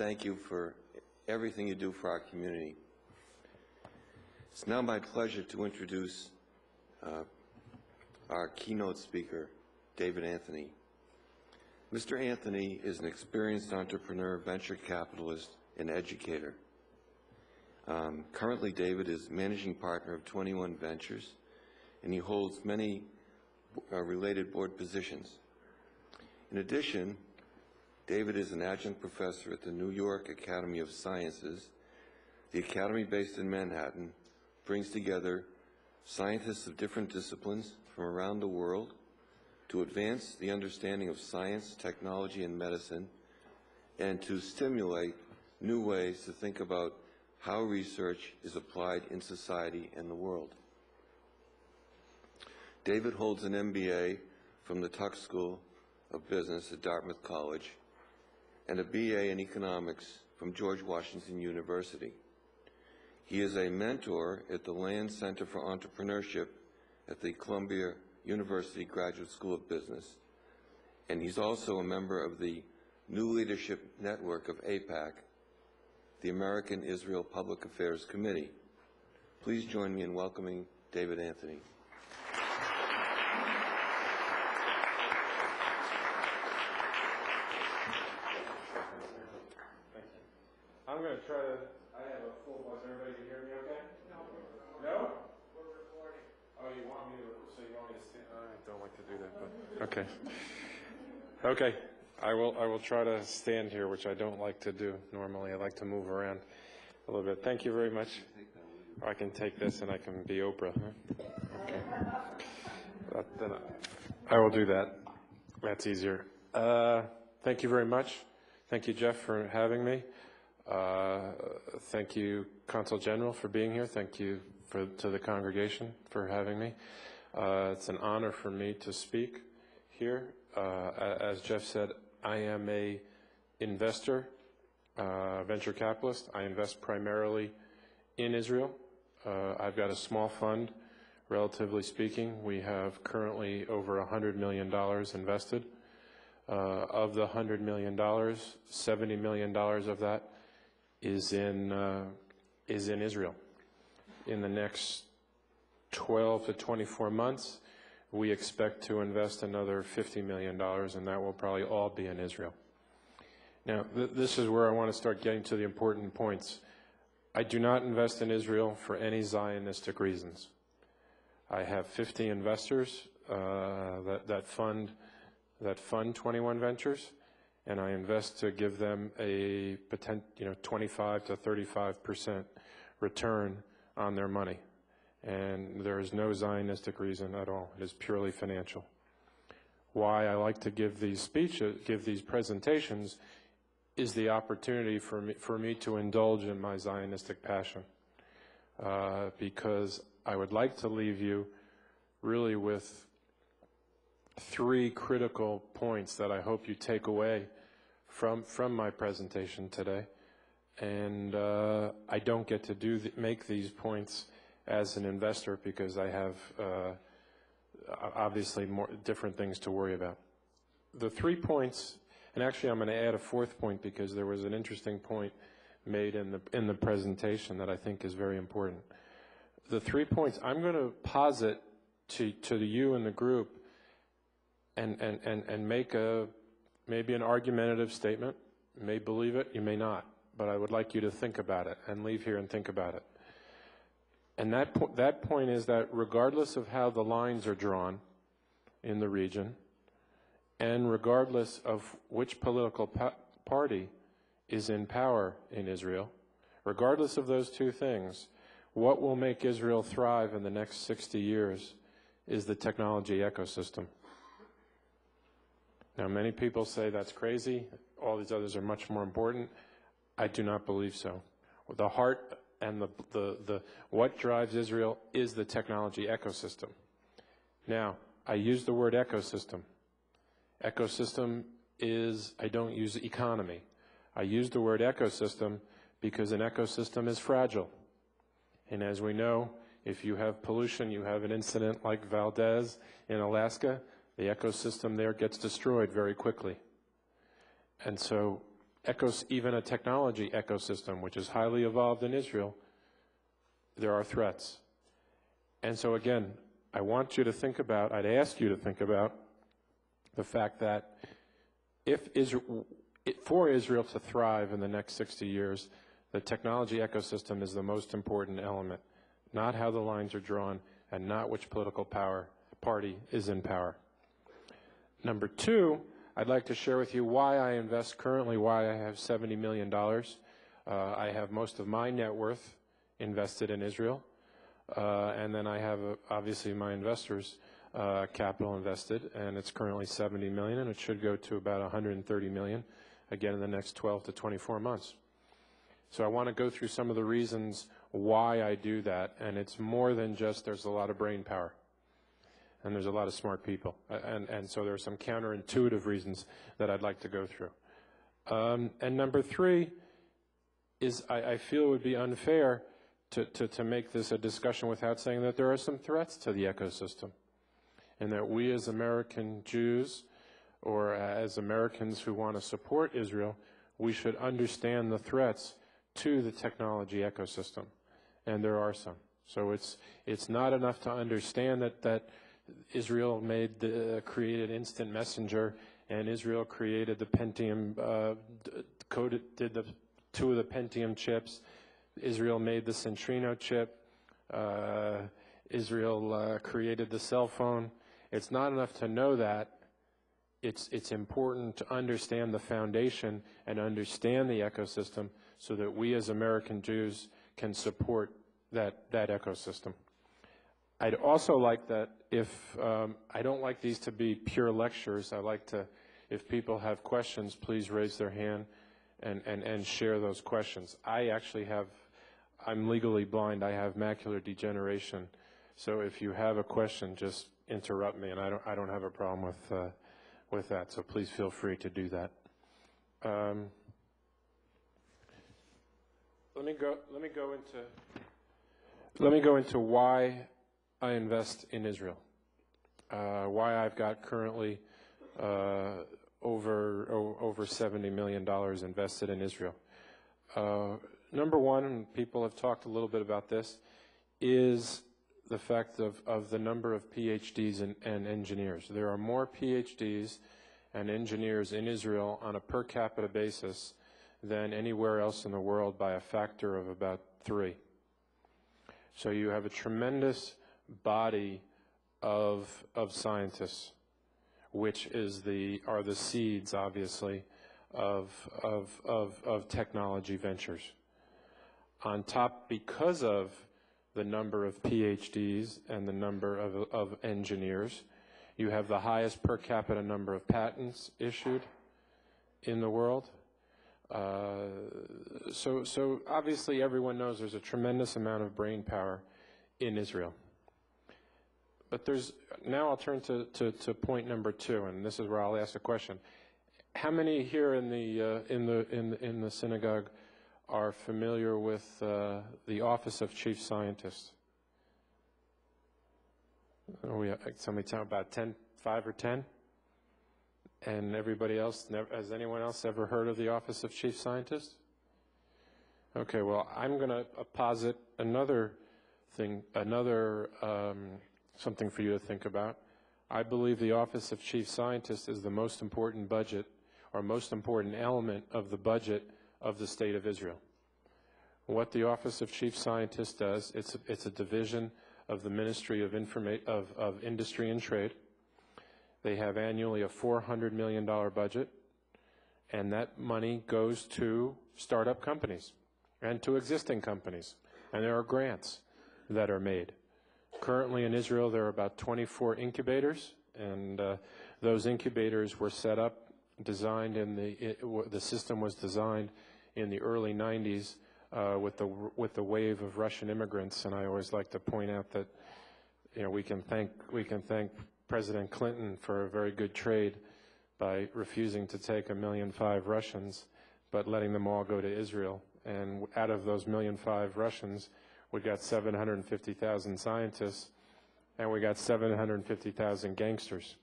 thank you for everything you do for our community. It's now my pleasure to introduce our keynote speaker, David Anthony. Mr. Anthony is an experienced entrepreneur, venture capitalist, and educator. Currently, David is managing partner of 21 Ventures, and he holds many related board positions. In addition, David is an adjunct professor at the New York Academy of Sciences. The academy, based in Manhattan, brings together scientists of different disciplines from around the world to advance the understanding of science, technology, and medicine, and to stimulate new ways to think about how research is applied in society and the world. David holds an MBA from the Tuck School of Business at Dartmouth College and a BA in economics from George Washington University. He is a mentor at the Land Center for Entrepreneurship at the Columbia University Graduate School of Business, and he's also a member of the New Leadership Network of AIPAC, the American Israel Public Affairs Committee. Please join me in welcoming David Anthony. I'm going to try to, I have a full voice. Everybody can hear me okay? No. No? We're recording. Oh, you want me to, so you want me to stand? I don't like to do that, but okay. Okay. I will try to stand here, which I don't like to do normally. I like to move around a little bit. Thank you very much. I can take this and I can be Oprah. Huh? Okay. Then I will do that. That's easier. Thank you very much. Thank you, Jeff, for having me. Thank you, Consul General, for being here. Thank you to the congregation for having me. It's an honor for me to speak here. As Jeff said, I am a investor, venture capitalist. I invest primarily in Israel. I've got a small fund, relatively speaking. We have currently over $100 million invested. Of the $100 million, $70 million of that is in Israel. In the next 12 to 24 months, we expect to invest another $50 million, and that will probably all be in Israel. Now, this is where I want to start getting to the important points. I do not invest in Israel for any Zionistic reasons. I have 50 investors that fund 21 Ventures, and I invest to give them a 25 to 35% return on their money. And there is no Zionistic reason at all. It is purely financial. Why I like to give these speeches, give these presentations, is the opportunity for me to indulge in my Zionistic passion. Because I would like to leave you really with three critical points that I hope you take away from my presentation today. And I don't get to make these points as an investor because I have obviously more different things to worry about. The 3 points, and actually I'm going to add a fourth point because there was an interesting point made in the presentation that I think is very important. The 3 points I'm going to posit to you and the group and make maybe an argumentative statement. You may believe it, you may not, but I would like you to think about it and leave here and think about it. And that point is that regardless of how the lines are drawn in the region, and regardless of which political party is in power in Israel, regardless of those two things, what will make Israel thrive in the next 60 years is the technology ecosystem. Now, many people say that's crazy. All these others are much more important. I do not believe so. The heart and what drives Israel is the technology ecosystem. Now, I use the word ecosystem. Ecosystem is, I don't use economy. I use the word ecosystem because an ecosystem is fragile. And as we know, if you have pollution, you have an incident like Valdez in Alaska, the ecosystem there gets destroyed very quickly. And so even a technology ecosystem, which is highly evolved in Israel, there are threats. And so again, I want you to think about, I'd ask you to think about the fact that for Israel to thrive in the next 60 years, the technology ecosystem is the most important element, not how the lines are drawn and not which political party is in power. Number two, I'd like to share with you why I invest currently, why I have $70 million. I have most of my net worth invested in Israel, and then I have, obviously, my investors' capital invested, and it's currently $70 million, and it should go to about $130 million, again, in the next 12 to 24 months. So I want to go through some of the reasons why I do that, and it's more than just there's a lot of brain power, and there's a lot of smart people, and so there are some counterintuitive reasons that I'd like to go through. And number three is I feel it would be unfair to make this a discussion without saying that there are some threats to the ecosystem, and that we as American Jews or as Americans who want to support Israel, we should understand the threats to the technology ecosystem, and there are some. So it's not enough to understand that Israel created instant messenger, and Israel created the Pentium, did the two of the Pentium chips. Israel made the Centrino chip. Israel created the cell phone. It's not enough to know that. It's important to understand the foundation and understand the ecosystem so that we as American Jews can support that ecosystem. I'd also like that if, I don't like these to be pure lectures. I like to, if people have questions, please raise their hand and share those questions. I'm legally blind. I have macular degeneration. So if you have a question, just interrupt me, and I don't have a problem with that. So please feel free to do that. Let me go into why I invest in Israel. Why I've got currently over $70 million invested in Israel. Number one, and people have talked a little bit about this, is the fact of the number of PhDs and engineers. There are more PhDs and engineers in Israel on a per capita basis than anywhere else in the world by a factor of about 3. So you have a tremendous body of scientists, which are the seeds, obviously, of technology ventures. On top, because of the number of PhDs and the number of engineers, you have the highest per capita number of patents issued in the world. So obviously everyone knows there's a tremendous amount of brain power in Israel. But now I'll turn to point number 2, and this is where I'll ask a question. How many here in the synagogue are familiar with the Office of Chief Scientist? Somebody tell about 10, 5 or 10? And everybody else, has anyone else ever heard of the Office of Chief Scientist? Okay, well, I'm going to posit another thing, something for you to think about. I believe the Office of Chief Scientist is the most important budget or most important element of the budget of the State of Israel. What the Office of Chief Scientist does, it's a division of the Ministry of Industry and Trade. They have annually a $400 million budget, and that money goes to startup companies and to existing companies, and there are grants that are made. Currently in Israel, there are about 24 incubators, and those incubators were set up, designed the system was designed in the early 90s with the wave of Russian immigrants, and I always like to point out that we can thank President Clinton for a very good trade by refusing to take 1.5 million Russians, but letting them all go to Israel. And out of those 1.5 million Russians, we got 750,000 scientists, and we got 750,000 gangsters.